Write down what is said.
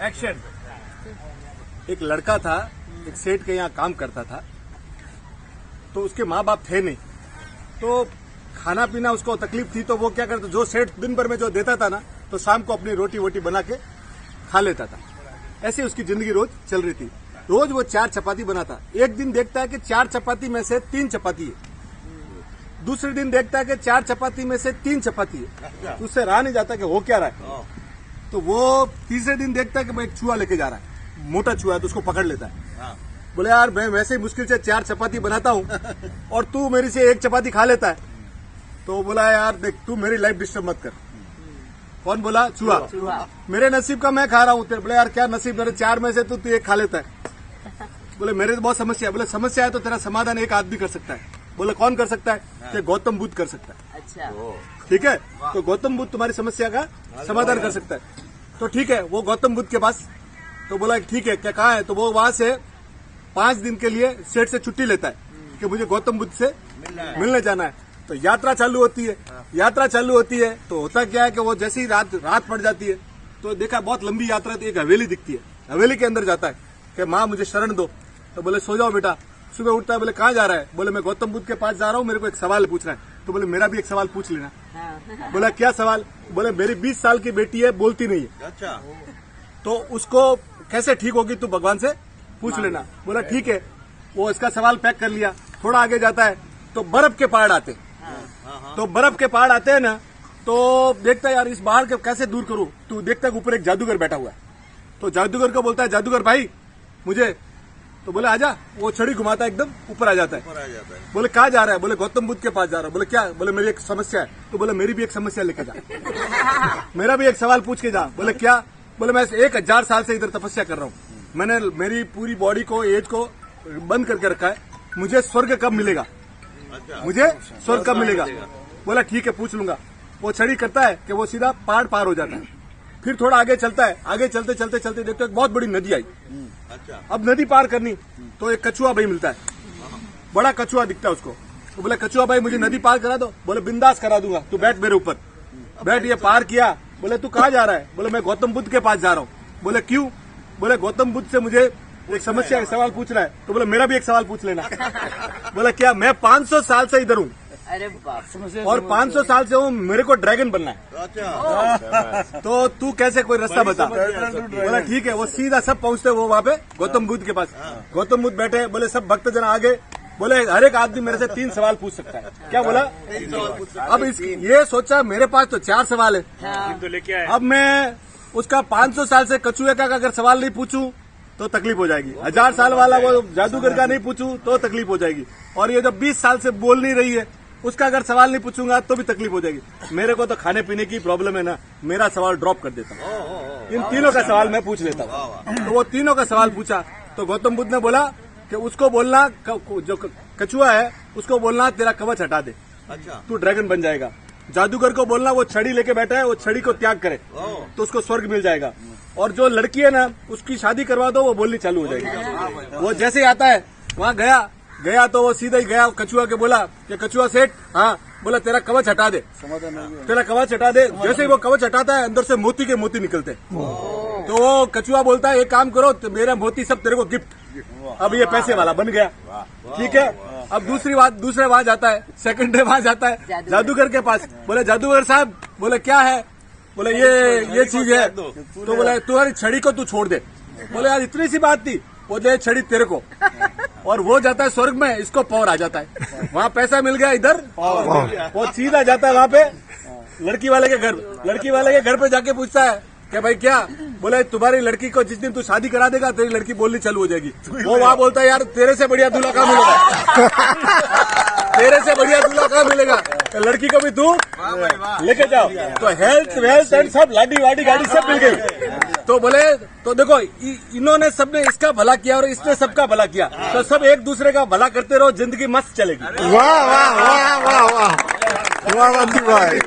Action. एक लड़का था, एक सेठ के यहाँ काम करता था, तो उसके माँ बाप थे नहीं, तो खाना पीना उसको तकलीफ थी, तो वो क्या करता, जो सेठ दिन भर में जो देता था ना, तो शाम को अपनी रोटी वोटी बना के खा लेता था। ऐसे उसकी जिंदगी रोज चल रही थी। रोज वो 4 चपाती बनाता। एक दिन देखता है कि 4 चपाती में से 3 चपाती है। दूसरे दिन देखता है कि 4 चपाती में से 3 चपाती है। तो उससे रहा नहीं जाता कि हो क्या रहा है। तो वो तीसरे दिन देखता है कि मैं एक चूहा लेके जा रहा है, मोटा चूहा है, तो उसको पकड़ लेता है। बोले यार मैं वैसे ही मुश्किल से 4 चपाती बनाता हूँ और तू मेरी से 1 चपाती खा लेता है। तो बोला यार देख, तू मेरी लाइफ डिस्टर्ब मत कर। कौन बोला? चूहा। मेरे नसीब का मैं खा रहा हूँ। बोले यार क्या नसीब, मेरे 4 में से तू 1 खा लेता है। बोले मेरे तो बहुत समस्या है। बोले समस्या है तो तेरा समाधान एक आदमी कर सकता है। बोले कौन कर सकता है? कि गौतम बुद्ध कर सकता है। अच्छा, ठीक है, तो गौतम बुद्ध तुम्हारी समस्या का समाधान कर सकता है। तो ठीक है, वो गौतम बुद्ध के पास, तो बोला ठीक है, क्या कहा है? तो वो वहां से 5 दिन के लिए सेठ से छुट्टी लेता है कि मुझे गौतम बुद्ध से मिलने जाना है। तो यात्रा चालू होती है। यात्रा चालू होती है तो होता क्या है कि वो जैसे ही रात पड़ जाती है, तो देखा बहुत लंबी यात्रा है, तो एक हवेली दिखती है। हवेली के अंदर जाता है कि माँ मुझे शरण दो। तो बोले सो जाओ बेटा। सुबह उठता है, बोले कहाँ जा रहा है? बोले मैं गौतम बुद्ध के पास जा रहा हूँ, मेरे को एक सवाल पूछना है। तो बोले मेरा भी एक सवाल पूछ लेना। बोला क्या सवाल? बोले मेरी 20 साल की बेटी है, बोलती नहीं है। अच्छा, तो उसको कैसे ठीक होगी, तू भगवान से पूछ लेना। बोला ठीक है। वो इसका सवाल पैक कर लिया। थोड़ा आगे जाता है तो बर्फ के पहाड़ आते। तो बर्फ के पहाड़ आते हैं ना, तो देखता है यार इस पहाड़ के कैसे दूर करूं। तो देखता है ऊपर एक जादूगर बैठा हुआ है। तो जादूगर को बोलता है, जादूगर भाई मुझे। तो बोले आजा। वो छड़ी घुमाता है, एकदम ऊपर आ जाता है। बोले कहाँ जा रहा है? बोले गौतम बुद्ध के पास जा रहा है। बोले क्या? बोले मेरी एक समस्या है। तो बोले मेरी भी एक समस्या लेके जा। मेरा भी एक सवाल पूछ के जा। बोले क्या? बोले मैं 1000 साल से इधर तपस्या कर रहा हूँ। मैंने मेरी पूरी बॉडी को, एज को बंद करके रखा है। मुझे स्वर्ग कब मिलेगा? मुझे स्वर्ग कब मिलेगा? बोला ठीक है, पूछ लूंगा। वो छड़ी करता है कि वो सीधा पहाड़ पार हो जाता है। फिर थोड़ा आगे चलता है। आगे चलते चलते चलते देखते एक बहुत बड़ी नदी आई। अब नदी पार करनी, तो एक कछुआ भाई मिलता है। बड़ा कछुआ दिखता है उसको। तो बोले कछुआ भाई मुझे नदी पार करा दो। बोले बिंदास करा दूंगा, तू बैठ मेरे ऊपर। बैठ। ये पार किया। बोले तू कहाँ जा रहा है? बोले मैं गौतम बुद्ध के पास जा रहा हूँ। बोले क्यों? बोले गौतम बुद्ध से मुझे एक समस्या का सवाल पूछ रहा है। तो बोले मेरा भी एक सवाल पूछ लेना। बोला क्या? मैं 500 साल से इधर हूँ। अरे बाप। और 500 साल से हूँ, मेरे को ड्रैगन बनना है। अच्छा, तो तू कैसे कोई रास्ता बता। बोला ठीक है। वो सीधा सब पहुंचते वो वहाँ पे गौतम बुद्ध के पास। गौतम बुद्ध बैठे। बोले सब भक्तजन आगे। बोले हर एक आदमी मेरे से 3 सवाल पूछ सकता है। क्या बोला? अब ये सोचा मेरे पास तो 4 सवाल है। तो लेके आए। अब मैं उसका 500 साल से कछुए का अगर सवाल नहीं पूछूं तो तकलीफ हो जाएगी। 1000 साल वाला वो जादूगर का नहीं पूछूं तो तकलीफ हो जाएगी। और ये जो 20 साल से बोल नहीं रही है, उसका अगर सवाल नहीं पूछूंगा तो भी तकलीफ हो जाएगी। मेरे को तो खाने पीने की प्रॉब्लम है ना, मेरा सवाल ड्रॉप कर देता हूँ। इन तीनों का सवाल मैं पूछ लेता हूँ। तो वो तीनों का सवाल पूछा। तो गौतम बुद्ध ने बोला कि उसको बोलना, जो कछुआ है उसको बोलना तेरा कवच हटा दे। अच्छा, तू ड्रैगन बन जाएगा। जादूगर को बोलना वो छड़ी लेके बैठा है, वो छड़ी को त्याग करे तो उसको स्वर्ग मिल जाएगा। और जो लड़की है ना, उसकी शादी करवा दो, वो बोलनी चालू हो जाएगी। वो जैसे ही आता है वहाँ गया तो वो सीधा ही गया कछुआ के बोला कि कछुआ सेठ, हाँ। बोला तेरा कवच हटा दे, तेरा कवच हटा दे। जैसे ही वो कवच हटाता है, अंदर से मोती के मोती निकलते। तो वो कछुआ बोलता है एक काम करो, तो मेरा मोती सब तेरे को गिफ्ट। अब ये पैसे वाला बन गया। ठीक है। अब दूसरे वहां जाता है, सेकंड डे वहां जाता है जादूगर के पास। बोले जादूगर साहब, बोले क्या है? बोले ये चीज है। तो बोला तुम्हारी छड़ी को तू छोड़ दे। बोले यार इतनी सी बात थी। बोले छड़ी तेरे को। और वो जाता है स्वर्ग में, इसको पावर आ जाता है। वहाँ पैसा मिल गया, इधर वो सीधा जाता है वहाँ पे लड़की वाले के घर। लड़की वाले के घर पे जाके पूछता है कि भाई क्या? बोले तुम्हारी लड़की को जिस दिन तू शादी करा देगा, तेरी लड़की बोलनी चालू हो जाएगी। वो वहाँ बोलता है यार तेरे से बढ़िया दूल्हा कहाँ मिलेगा? तेरे से बढ़िया दूल्हा कहाँ मिलेगा? तो लड़की को भी तू लेके जाओ। तो हेल्थ वेल्थ एंड सब लाडी वाडी गाड़ी सब मिल गई। तो बोले तो देखो इन्होंने सबने इसका भला किया और इसने सबका भला किया, तो सब एक दूसरे का भला करते रहो, जिंदगी मस्त चलेगी। वाह वाह वाह वाह वाह वाह वाह भाई।